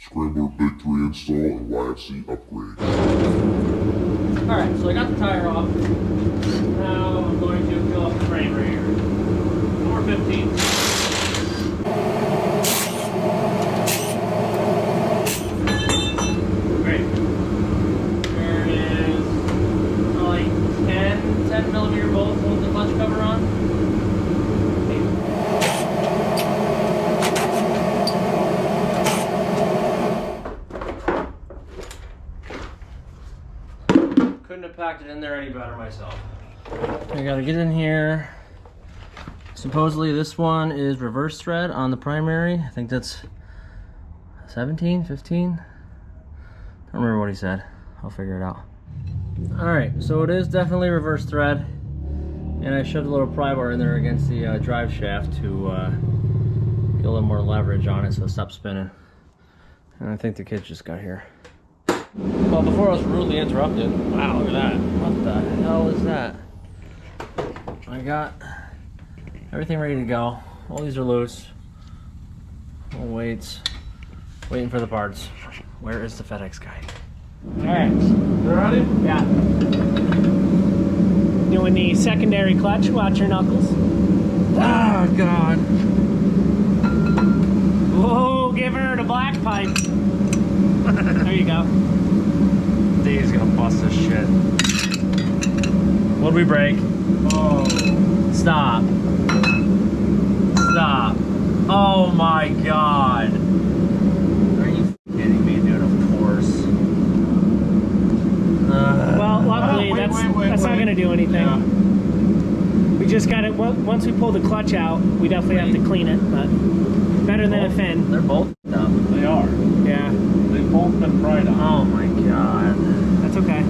Scrambler Big 3 install and Yfz Upgrades. Alright, so I got the tire off. Now I'm going to fill up the frame right here. 415. Great. There is like 10 millimeter bolts holding the clutch cover on. Couldn't have packed it in there any better myself. I gotta get in here. Supposedly this one is reverse thread on the primary. I think that's 17, 15. Don't remember what he said. I'll figure it out. Alright, so it is definitely reverse thread. And I shoved a little pry bar in there against the drive shaft to get a little more leverage on it so it stops spinning. And I think the kids just got here. Well, before I was rudely interrupted, wow, look at that. What the hell is that? I got everything ready to go. All these are loose. All weights. Waiting for the parts. Where is the FedEx guy? Alright. You ready? Yeah. Doing the secondary clutch. Watch your knuckles. Oh, God. Whoa, give her the black pipe. There you go. Dave's gonna bust this shit. What'd we break? Oh. Stop. Stop. Oh my God. Are you kidding me, dude? Of course. Well, luckily, Wait, that's not gonna do anything. Yeah. We just got it. Once we pull the clutch out, we definitely have to clean it, but better than a fin. They're both up. They are. Yeah. They've both been fried on. Oh my God. That's okay.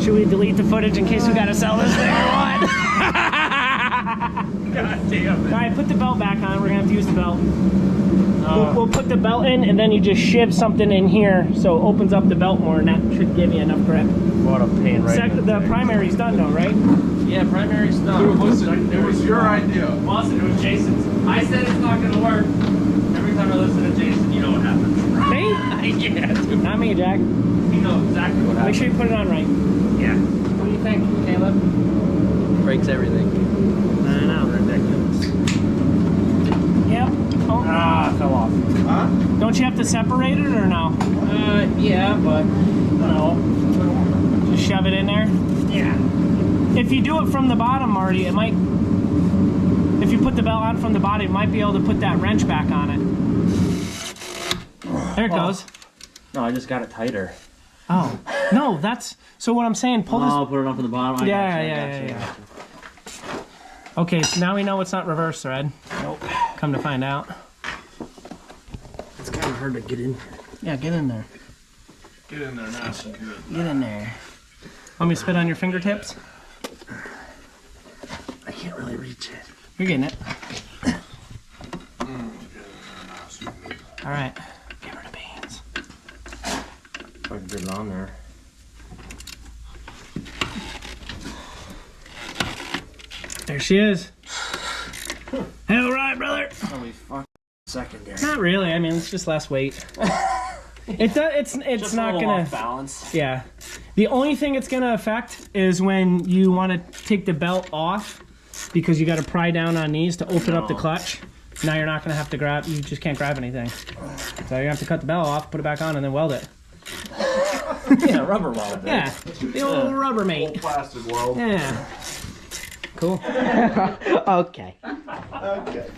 Should we delete the footage in case we gotta sell this thing or what? God damn it. Alright, put the belt back on. We're gonna have to use the belt. We'll put the belt in and then you just shiv something in here so it opens up the belt more and that should give you enough grip. What a pain right now. The primary's done though, right? Yeah, primary's done. Dude, listen, it was your idea. Listen, it was Jason's. I said it's not gonna work. Every time I listen to Jason, you know what happens. Me? Yeah, dude. Not me, Jack. You know exactly what happens. Make sure you put it on right. Yeah. What do you think, Caleb? Breaks everything. I know. Ridiculous. Yep. Oh. Ah, fell off. Huh? Don't you have to separate it or no? Yeah, but no. Just shove it in there? Yeah. If you do it from the bottom, Marty, it might... If you put the belt on from the bottom, it might be able to put that wrench back on it. There it goes. No, I just got it tighter. Oh. No, that's... So what I'm saying, pull this... Oh, put it on from the bottom. I Yeah. Okay, so now we know it's not reverse thread. Nope. Come to find out. It's kind of hard to get in. Yeah, get in there. Get in there nice and good. Get in there. Want me to spit on your fingertips? I can't really reach it. You're getting it. All right. Give her the beans. If I can get it on there. There she is. Hey, all right, brother. That'll be fucking secondary. Not really. I mean, it's just less weight. It's Just not a little gonna off balance. Yeah. The only thing it's gonna affect is when you want to take the belt off because you got to pry down on these to open up the clutch. Now you're not gonna have to grab. You just can't grab anything. So you have to cut the belt off, put it back on, and then weld it. Yeah, rubber weld. Yeah. The old rubber Old mate. plastic weld. Yeah. Cool. Okay. Okay.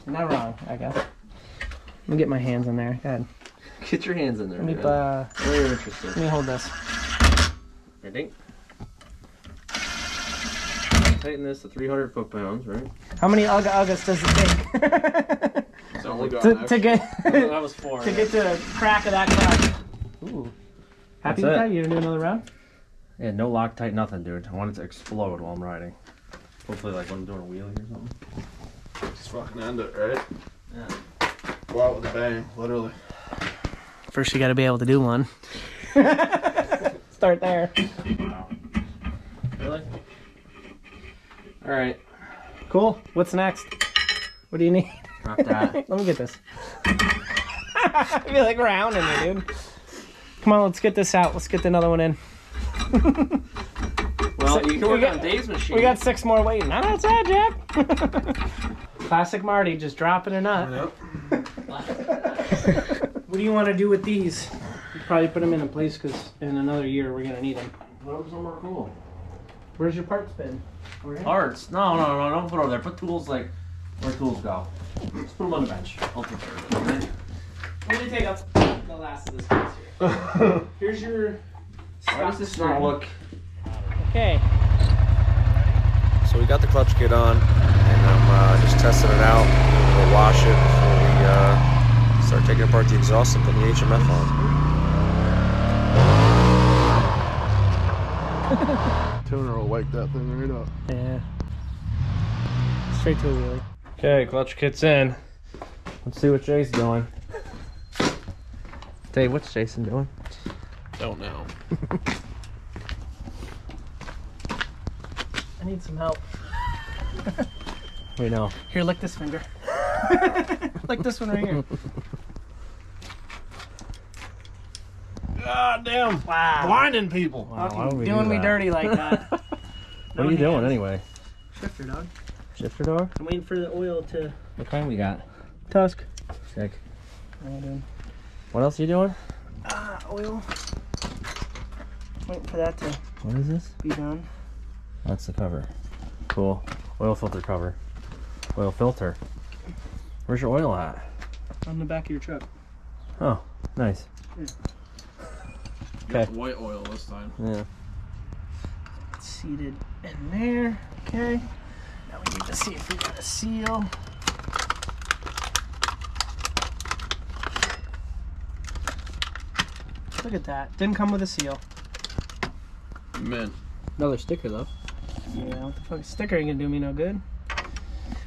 Not wrong, I guess. Let me get my hands in there. Go ahead. Get your hands in there. Let me, Very interesting. let me hold this. Ready? Tighten this to 300 foot-pounds, right? How many uggas does it take It's only got to get That was 4. to get the crack of that clutch? Ooh. Happy with That's it. that? You gonna do another round? Yeah, no Loctite, nothing, dude. I want it to explode while I'm riding. Hopefully, like when I'm doing a wheelie or something. Just fucking end it, right? Yeah. Go out with a bang, literally. First, you got to be able to do one. Start there. Really? All right. Cool. What's next? What do you need? Drop that. Let me get this. I feel like rounding it, dude. Come on, let's get this out. Let's get another one in. Well, you can work on Dave's machine. We got 6 more waiting. Not outside, Jack. Classic Marty, just dropping a nut. Yep. What do you want to do with these? Probably put them in a place because in another year we're gonna need them. Put them somewhere cool. Where's your parts bin? Parts? No, don't put over there. Put tools like where tools go. Just put them on the bench. I'll take care of it. Let me take up the last of this piece here. Here's your Why does this not look? Okay. So we got the clutch kit on, and I'm just testing it out. We'll wash it before we start taking apart the exhaust and putting the HMF on. Tuner will wake that thing right up. Yeah. Straight to a wheelie. Okay, clutch kit's in. Let's see what Jason's doing. Dave, what's Jason doing? Don't know. I need some help. We know. Here, lick this finger. Lick this one right here. God damn. Wow. Blinding people. Wow, why would we Doing do me that? dirty like that. What are you doing anyway? Shifter, dog. Shifter door? I'm waiting for the oil to... What kind we got? Tusk. Sick. What am I doing? What else are you doing? Oil. Waiting for that to What is this? be done. That's the cover. Cool. Oil filter cover. Oil filter. Where's your oil at? On the back of your truck. Oh, nice. Got the white oil this time. Yeah. It's seated in there. Okay. Now we need to see if we got a seal. Look at that. Didn't come with a seal. Man. Another sticker though. Yeah, what the fuck? Sticker ain't gonna do me no good.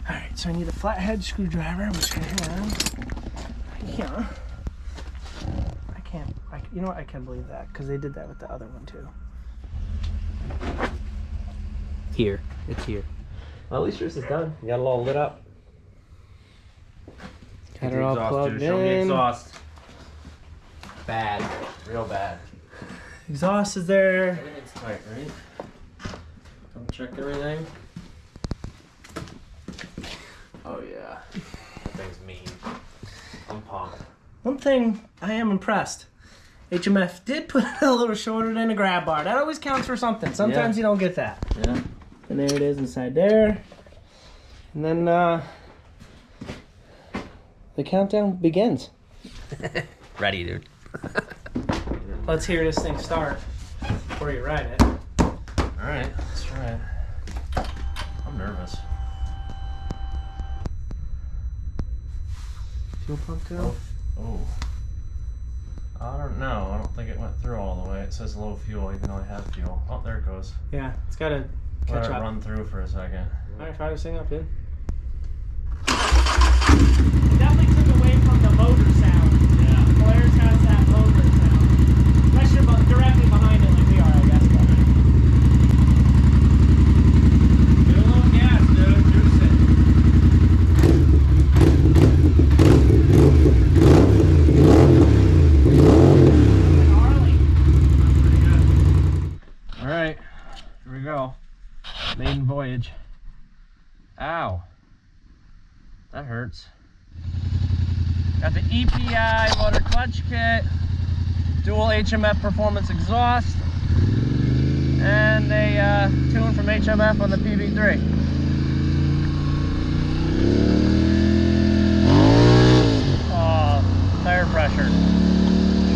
Alright, so I need a flathead screwdriver, which I have. Yeah. You know what? I can't believe that, because they did that with the other one too. Here. It's here. Well, at least yours is done. You got it all lit up. Got her all plugged Show me in. exhaust. Bad. Real bad. Exhaust is there. Everything's tight, right? Don't check everything. Oh yeah. That thing's mean. I'm pumped. One thing I am impressed. HMF did put it a little shorter than a grab bar. That always counts for something. Sometimes you don't get that. Yeah. And there it is inside there. And then the countdown begins. Ready, dude. Let's hear this thing start before you ride it. Alright, let's try it. I'm nervous. Fuel pump go? Oh. I don't know. I don't think it went through all the way. It says low fuel, even though I have fuel. Oh, there it goes. Yeah, it's got to Let catch it up. run through for a second. Alright, fire this thing up, dude. It definitely took away from the motor sound. Yeah. Polaris has that motor sound. Unless you're directly behind it like we are, I guess. Give it a little gas, dude. Juice it. Alright, here we go. Maiden voyage. Ow. That hurts. Got the EPI motor clutch kit, dual HMF performance exhaust, and a tune from HMF on the PB3. Oh, tire pressure.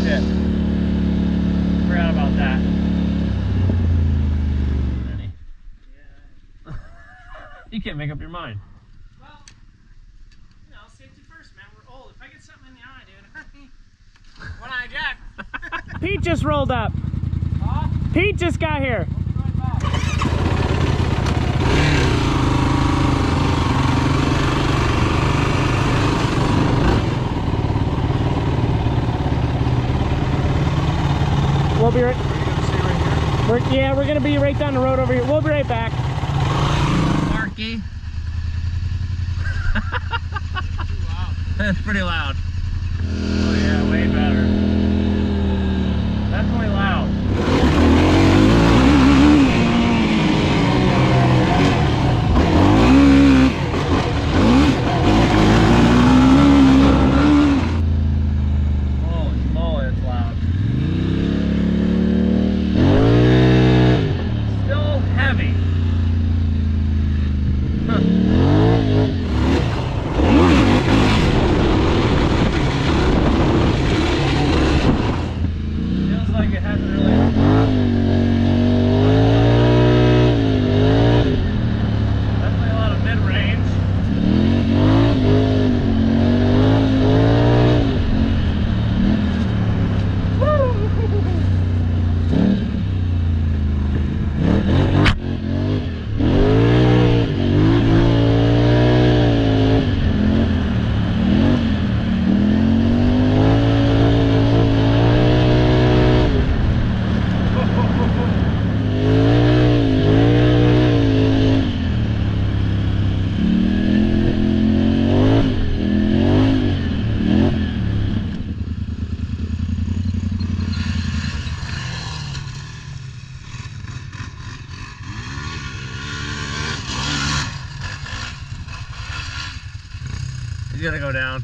Shit. Forgot about that. You can't make up your mind. Well, you know, safety first, man. We're old. If I get something in the eye, dude. One eye Jack. Pete just rolled up. Huh? Pete just got here. We'll be right. We're gonna be right down the road over here. We'll be right back. That's pretty loud. Oh yeah, way better. Definitely loud. Holy moly, it's loud. Still heavy. Feels like it hasn't really. Definitely a lot of mid-range. He's gonna go down.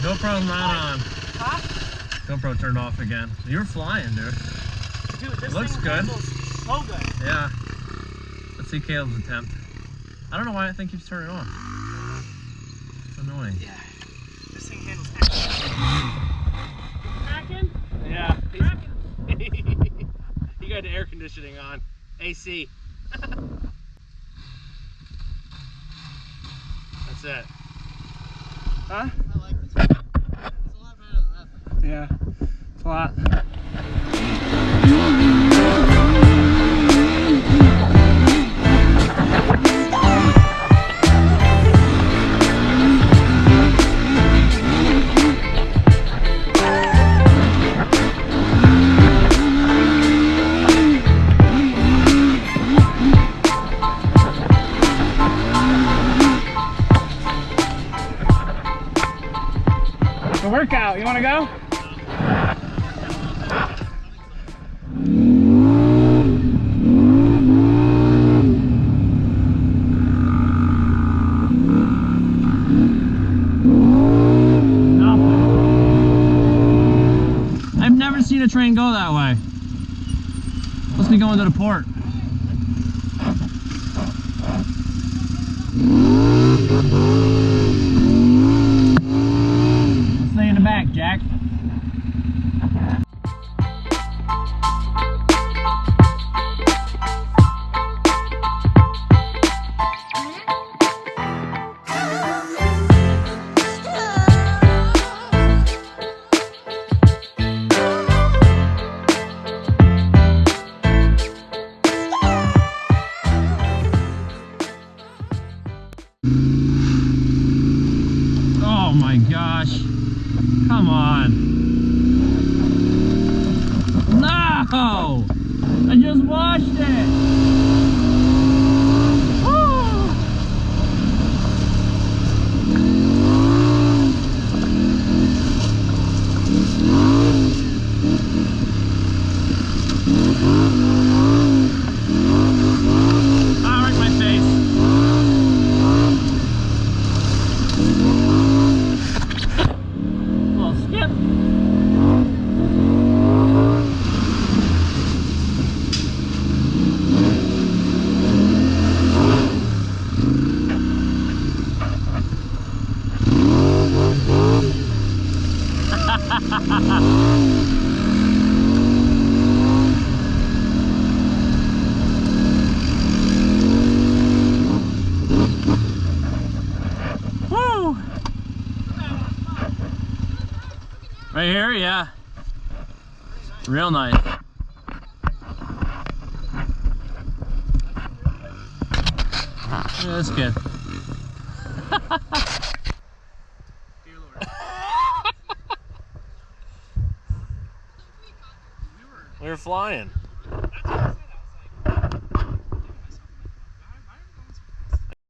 GoPro's not on. Huh? GoPro turned off again. You're flying, dude. Dude, this looks thing good. handles so good. Yeah. Let's see Caleb's attempt. I don't know why I think keeps turning on. It's annoying. Yeah. This thing handles excellent. Cracking? Yeah. Cracking. You got the air conditioning on. AC. That's it. Huh? I like this one. It's a lot better than that. Yeah. It's a lot. The workout, you want to go? I've never seen a train go that way. Must be going to the port. Stay in the back, Jack. Oh my gosh. Come on. No! I just washed it! Woo! Ah, right in my face. Little skip. Right here, yeah. Real nice. Yeah, that's good. We were flying.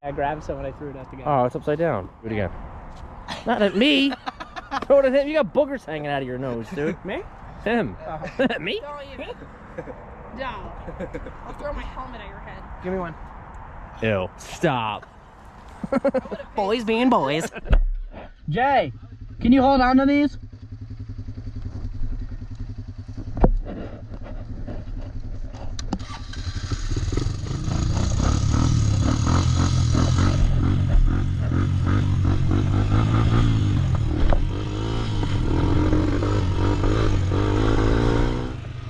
I grabbed some and I threw it at the guy. Oh, it's upside down. Do it again. Not at me. Throw it at him. You got boogers hanging out of your nose, dude. Me? Him. Me? Don't even. Don't. I'll throw my helmet at your head. Give me one. Ew. Stop. Boys being boys. Jay, can you hold on to these?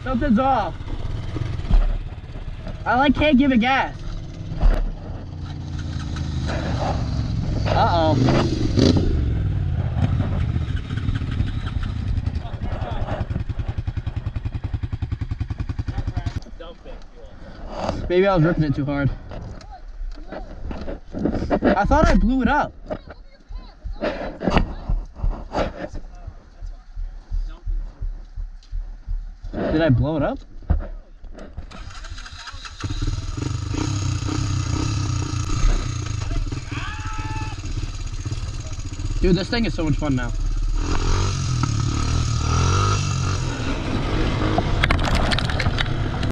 Something's off. I can't give it gas. Uh-oh. Maybe I was ripping it too hard. I thought I blew it up. Did I blow it up? Dude, this thing is so much fun now.